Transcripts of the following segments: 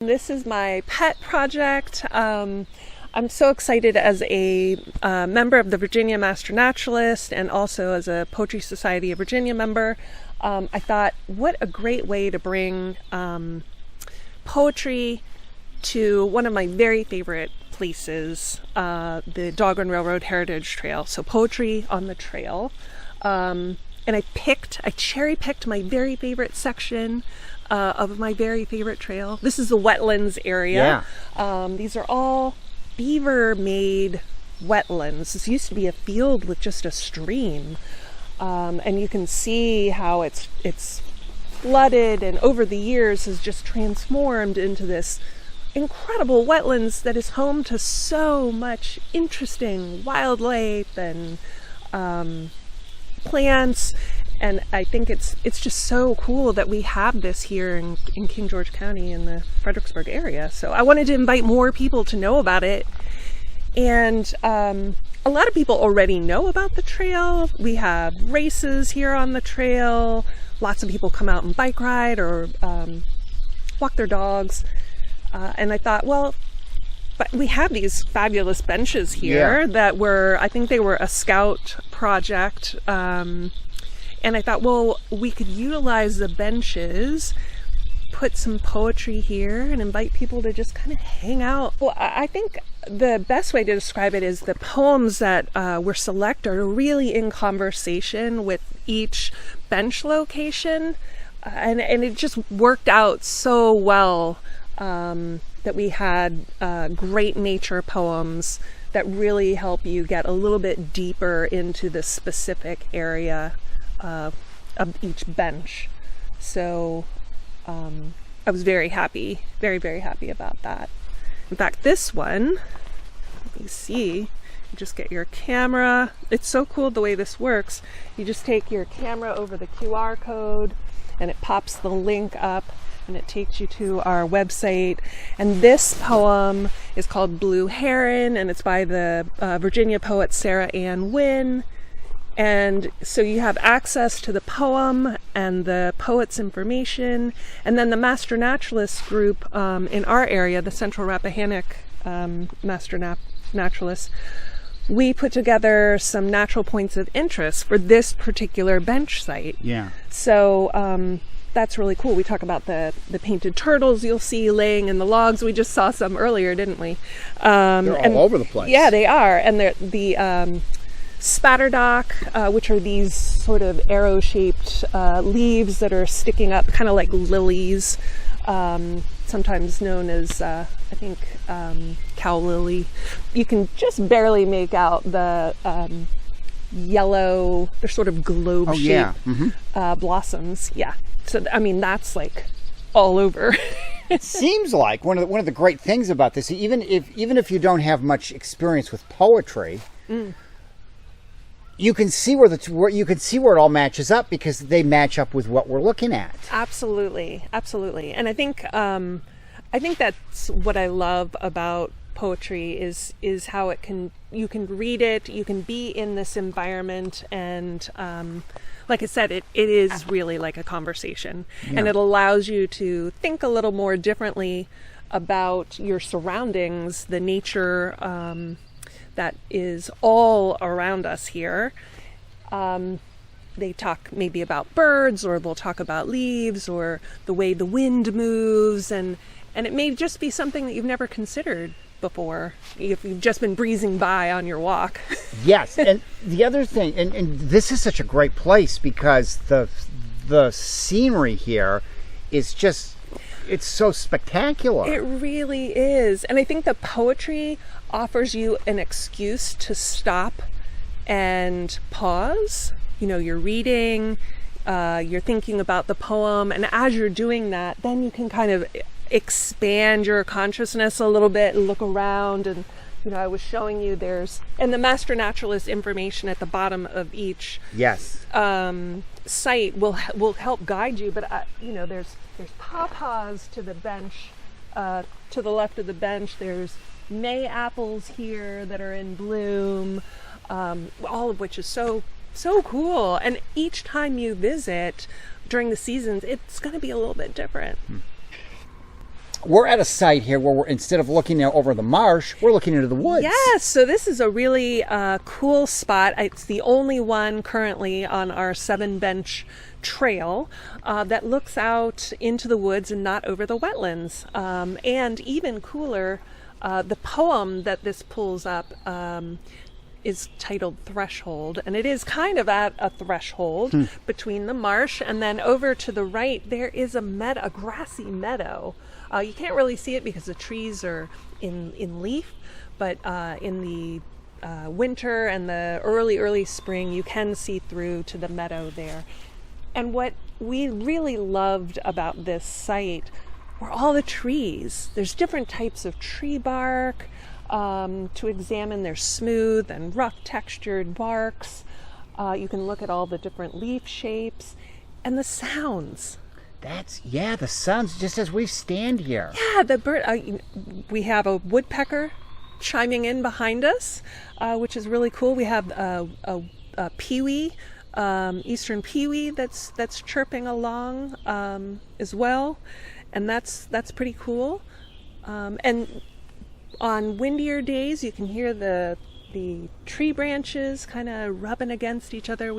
This is my pet project. I'm so excited as a member of the Virginia Master Naturalist and also as a Poetry Society of Virginia member. I thought, what a great way to bring poetry to one of my very favorite places, the Dahlgren Railroad Heritage Trail. So poetry on the trail. And I cherry-picked my very favorite section of my very favorite trail. This is the wetlands area. Yeah. These are all beaver-made wetlands. This used to be a field with just a stream. And you can see how it's flooded and over the years has just transformed into this incredible wetlands that is home to so much interesting wildlife and plants. And I think it's just so cool that we have this here in King George County in the Fredericksburg area. So I wanted to invite more people to know about it. And a lot of people already know about the trail. We have races here on the trail. Lots of people come out and bike ride or walk their dogs. And I thought, well, but we have these fabulous benches here that I think they were a scout project. And I thought, well, we could utilize the benches, put some poetry here, and invite people to just kind of hang out. Well, I think the best way to describe it is the poems that were selected are really in conversation with each bench location. And it just worked out so well that we had great nature poems that really help you get a little bit deeper into the specific area of each bench. So I was very happy, very, very happy about that. In fact, this one, let me see, you just get your camera. It's so cool the way this works. You just take your camera over the QR code and it pops the link up and it takes you to our website. And this poem is called Blue Heron, and it's by the Virginia poet Sarah Ann Wynn. And so you have access to the poem and the poet's information. And then the Master Naturalist group in our area, the Central Rappahannock Master Naturalists, we put together some natural points of interest for this particular bench site. Yeah. So that's really cool. We talk about the painted turtles you'll see laying in the logs. We just saw some earlier, didn't we? They're all over the place. Yeah, they are. And the spatterdock, which are these sort of arrow-shaped leaves that are sticking up, kind of like lilies, sometimes known as, I think, cow lily. You can just barely make out the yellow, they're sort of globe-shaped blossoms. Yeah. So, I mean, that's like all over. It seems like one of the great things about this, even if you don't have much experience with poetry, you can see where it all matches up because they match up with what we're looking at. Absolutely, absolutely. And I think that's what I love about poetry is how you can read it, you can be in this environment, and like I said, it is really like a conversation, and it allows you to think a little more differently about your surroundings, the nature that is all around us here. They talk maybe about birds, or they'll talk about leaves, or the way the wind moves, and it may just be something that you've never considered before if you've just been breezing by on your walk. Yes, and the other thing, and this is such a great place because the scenery here is just, it's so spectacular. It really is. And I think the poetry offers you an excuse to stop and pause. You know, you're reading, you're thinking about the poem, and as you're doing that, then you can kind of expand your consciousness a little bit and look around. And you know, I was showing you and the Master Naturalist information at the bottom of each site will help guide you. But you know, there's pawpaws to the bench, to the left of the bench. There's May apples here that are in bloom, all of which is so cool. And each time you visit during the seasons, it's going to be a little bit different. we're at a site here where instead of looking over the marsh, we're looking into the woods. Yes, so this is a really cool spot. It's the only one currently on our 7-bench trail that looks out into the woods and not over the wetlands. And even cooler, the poem that this pulls up is titled Threshold, and it is kind of at a threshold between the marsh, and then over to the right there is a grassy meadow. You can't really see it because the trees are in leaf, but in the winter and the early spring you can see through to the meadow there. And what we really loved about this site were all the trees. There's different types of tree bark to examine. There's smooth and rough textured barks. You can look at all the different leaf shapes and the sounds. The sounds just as we stand here. Yeah, the bird. We have a woodpecker chiming in behind us, which is really cool. We have a peewee, eastern peewee that's chirping along as well, and that's pretty cool. And on windier days, you can hear the tree branches kind of rubbing against each other.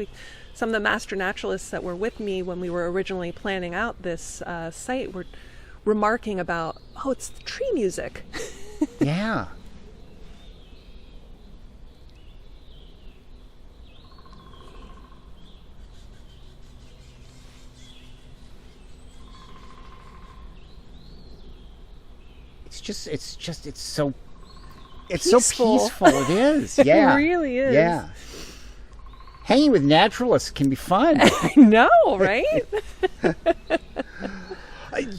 Some of the master naturalists that were with me when we were originally planning out this site were remarking about, it's the tree music. Yeah. It's so peaceful. It is. Yeah. It really is. Yeah. Hanging with naturalists can be fun. I know, right?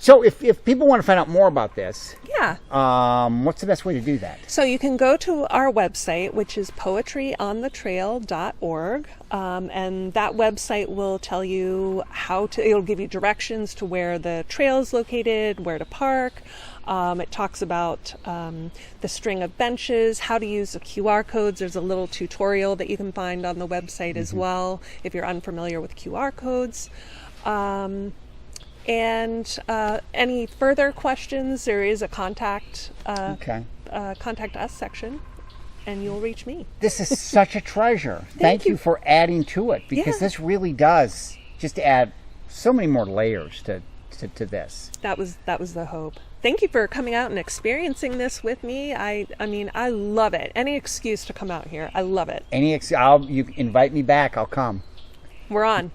So if people want to find out more about this, yeah, what's the best way to do that? So you can go to our website, which is poetryonthetrail.org, and that website will tell you it'll give you directions to where the trail is located, where to park. It talks about the string of benches, how to use the QR codes. There's a little tutorial that you can find on the website as well if you're unfamiliar with QR codes. And any further questions, there is a contact us section, and you'll reach me. This is such a treasure. Thank you for adding to it, because this really does just add so many more layers to this. That was the hope. Thank you for coming out and experiencing this with me. I mean, I love it. Any excuse to come out here, I love it. You invite me back, I'll come. We're on.